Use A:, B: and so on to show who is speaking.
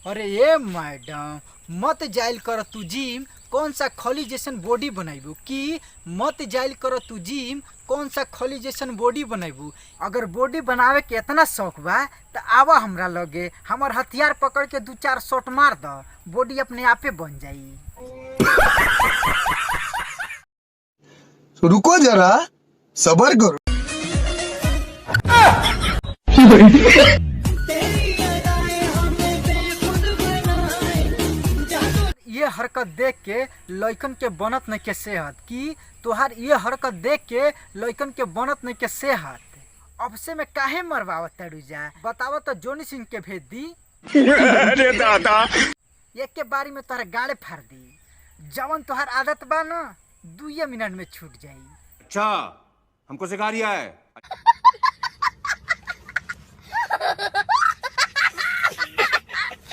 A: अरे ये मैडम, मत जाइल कर तू जिम, कौन सा खली जैसन बॉडी बनाइबू कि मत जाइल कर तू जिम, कौन सा खली जैसन बॉडी बनाइबू। अगर बॉडी बनावे के इतना शौक बा तो आवा हमरा लगे, हमर हथियार पकड़ के 2-4 शॉट मार द, बॉडी अपने आपे बन जाई।
B: रुको जरा, सबर करो।
A: ये हरकत देख के लइकन के बनत नहीं के सेहत कि तोहार ये हरकत देख के लइकन के बनत नहीं के सेहत। अब से मैं काहे मरवावत तड़ू जा, बतावा तो जोनी सिंह के भेज दी।
C: अरे दादा,
A: एक के बारी में तोहरा गाड़े फाड़ दी। जवन तोहार आदत बा ना 2 मिनट में छूट जाई।
C: अच्छा हमको सिखा रिया है।